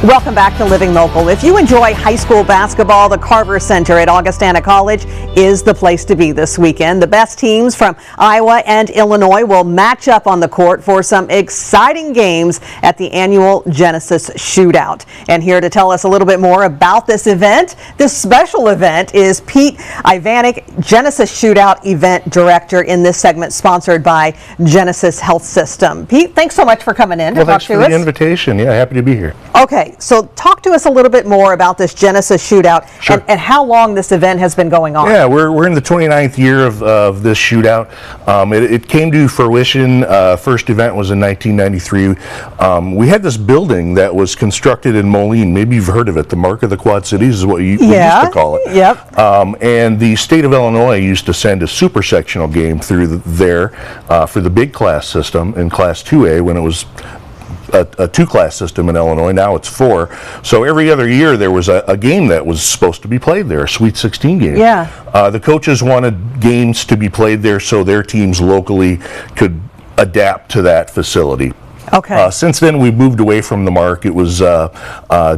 Welcome back to Living Local. If you enjoy high school basketball, the Carver Center at Augustana College is the place to be this weekend. The best teams from Iowa and Illinois will match up on the court for some exciting games at the annual Genesis Shootout. And here to tell us a little bit more about this event, this special event, is Pete Ivanic, Genesis Shootout Event Director in this segment, sponsored by Genesis Health System. Pete, thanks so much for coming in to talk to us. Well, thanks for the invitation. Yeah, happy to be here. Okay, so talk to us a little bit more about this Genesis Shootout. Sure. and how long this event has been going on. Yeah, we're in the 29th year of this shootout. It came to fruition. First event was in 1993. We had this building that was constructed in Moline. Maybe you've heard of it. The Mark of the Quad Cities is what we used to call it. Yep. And the state of Illinois used to send a super sectional game through there for the big class system in Class 2A when it was a two-class system in Illinois. Now it's 4. So every other year there was a game that was supposed to be played there, a Sweet 16 game. Yeah. The coaches wanted games to be played there so their teams locally could adapt to that facility. Okay. Since then, we moved away from the Mark. It was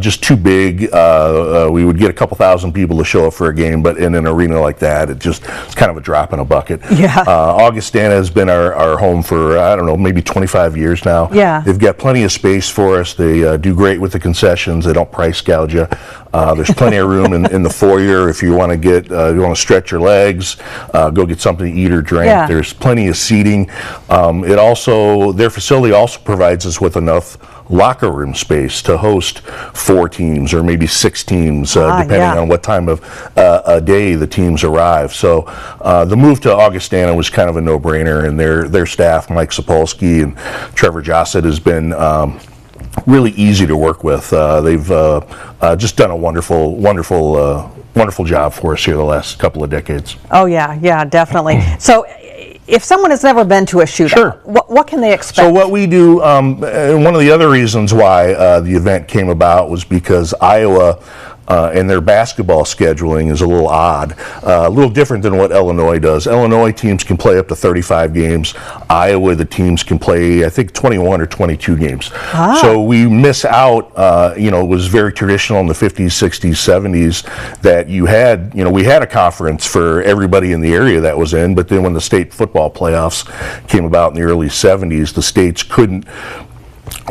just too big. We would get a couple thousand people to show up for a game, but in an arena like that, it's kind of a drop in a bucket. Yeah. Augustana has been our home for, I don't know, maybe 25 years now. Yeah. They've got plenty of space for us. They do great with the concessions. They don't price gouge you. There's plenty of room in the foyer if you want to stretch your legs, go get something to eat or drink. Yeah. There's plenty of seating. Their facility also provides us with enough locker room space to host 4 teams or maybe 6 teams, depending on what time of a day the teams arrive. So the move to Augustana was kind of a no-brainer, and their staff, Mike Sapolsky and Trevor Jossett, has been really easy to work with. They've just done a wonderful job for us here the last couple of decades. Oh yeah, definitely. So if someone has never been to a shootout, Sure. what can they expect? So what we do, and one of the other reasons why the event came about was because Iowa and their basketball scheduling is a little odd, a little different than what Illinois does. Illinois teams can play up to 35 games. Iowa, the teams can play, I think, 21 or 22 games. So we miss out, it was very traditional in the 50s, 60s, 70s that we had a conference for everybody in the area that was in, but then when the state football playoffs came about in the early 70s, the states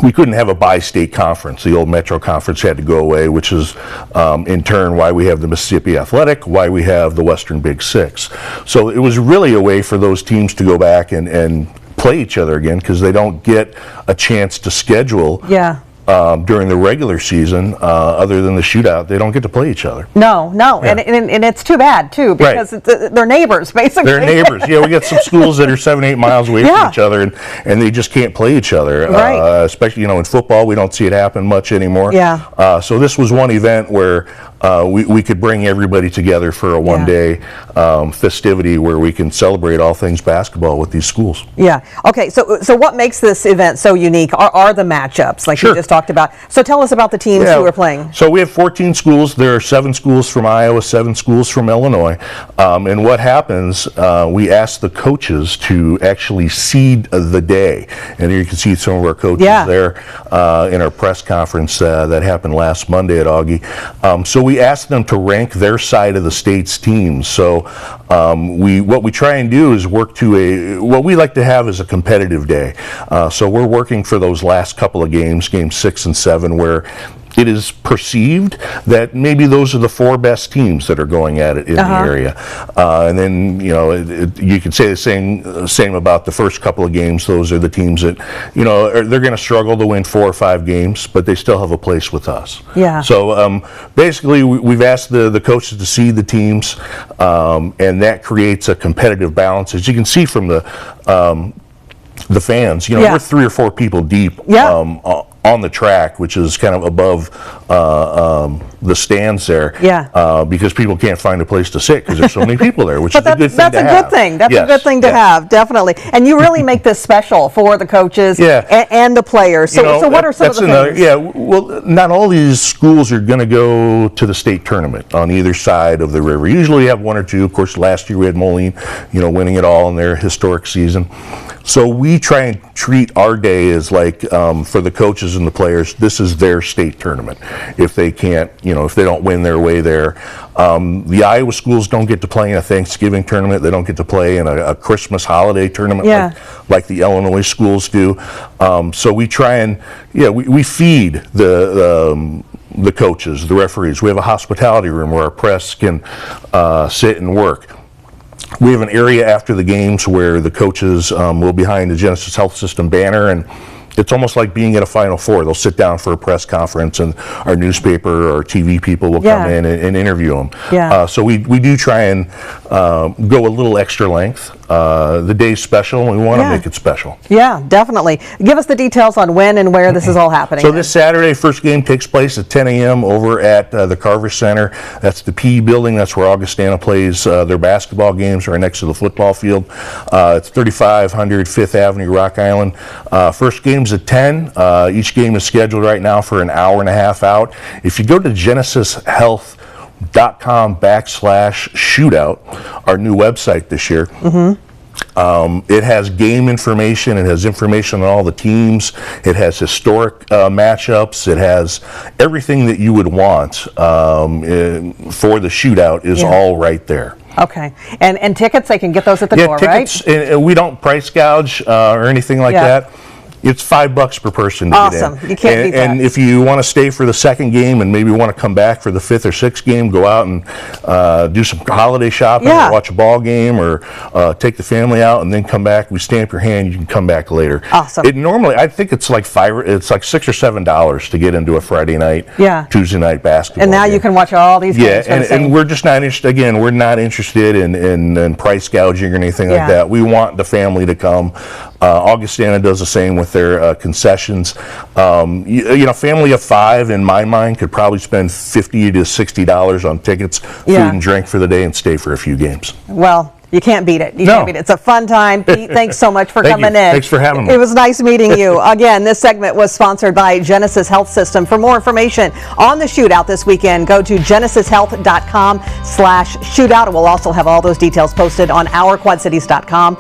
we couldn't have a bi-state conference. The old Metro Conference had to go away, which is in turn why we have the Mississippi Athletic, why we have the Western Big Six. So it was really a way for those teams to go back and play each other again, because they don't get a chance to schedule during the regular season, other than the shootout. They don't get to play each other. No, Yeah. and it's too bad too, because they're neighbors basically. They're neighbors. Yeah, we got some schools that are 7-8 miles away from each other, and they just can't play each other. Right. Especially in football, we don't see it happen much anymore. Yeah. So this was one event where we could bring everybody together for a one-day festivity where we can celebrate all things basketball with these schools. Yeah. Okay. So what makes this event so unique are the matchups, like you just talked about. So tell us about the teams who are playing. So we have 14 schools. There are 7 schools from Iowa, 7 schools from Illinois. And what happens, we ask the coaches to actually seed the day. And here you can see some of our coaches there in our press conference that happened last Monday at Augie. So we ask them to rank their side of the state's teams. So what we try and do is work to what we like to have is a competitive day. So we're working for those last couple of games 6 and 7, where it is perceived that maybe those are the 4 best teams that are going at it in the area. And then, you could say the same about the first couple of games. Those are the teams that, they're going to struggle to win 4 or 5 games, but they still have a place with us. Yeah. So basically, we've asked the coaches to seed the teams, and that creates a competitive balance. As you can see from the fans, we're 3 or 4 people deep on the track, which is kind of above the stands there, because people can't find a place to sit because there's so many people there, which is a good thing to have. That's a good thing. That's a good thing to have, definitely. And you really make this special for the coaches and the players. So what are some of the things? Well, not all these schools are going to go to the state tournament on either side of the river. Usually you have 1 or 2. Of course, last year we had Moline, winning it all in their historic season. So we try and treat our day as like, for the coaches and the players, this is their state tournament. If they can't, if they don't win their way there. The Iowa schools don't get to play in a Thanksgiving tournament. They don't get to play in a Christmas holiday tournament like the Illinois schools do. So we try and, we feed the coaches, the referees. We have a hospitality room where our press can sit and work. We have an area after the games where the coaches will be behind the Genesis Health System banner, and it's almost like being at a Final Four. They'll sit down for a press conference, and our newspaper or TV people will come in and interview them. So we do try and go a little extra length. The day's special, and we want to make it special. Yeah, definitely. Give us the details on when and where this is all happening. So this Saturday, first game takes place at 10 a.m. over at the Carver Center. That's the PE building. That's where Augustana plays their basketball games, right next to the football field. It's 3500 Fifth Avenue, Rock Island. First game's at 10. Each game is scheduled right now for an hour and a half out. If you go to genesishealth.com/shootout, our new website this year. It has game information. It has information on all the teams. It has historic matchups. It has everything that you would want for the shootout is all right there. Okay. And tickets, they can get those at the door, tickets, right? We don't price gouge or anything like that. It's $5 per person to get in. Awesome. You can't beat that. And if you want to stay for the second game and maybe want to come back for the fifth or sixth game, go out and do some holiday shopping or watch a ball game or take the family out and then come back. We stamp your hand. You can come back later. Awesome. Normally, I think it's like $6 or $7 to get into a Friday night, Tuesday night basketball And now game. you can watch all these games. And we're just not interested. Again, we're not interested in price gouging or anything like that. We want the family to come. Augustana does the same with their concessions. Family of 5 in my mind could probably spend $50 to $60 on tickets, food and drink for the day, and stay for a few games. Well, you can't beat it. You can't beat it. It's a fun time. Pete, thanks so much for coming in. Thanks for having me. It was nice meeting you. Again, this segment was sponsored by Genesis Health System. For more information on the shootout this weekend, go to genesishealth.com/shootout. We'll also have all those details posted on ourquadcities.com.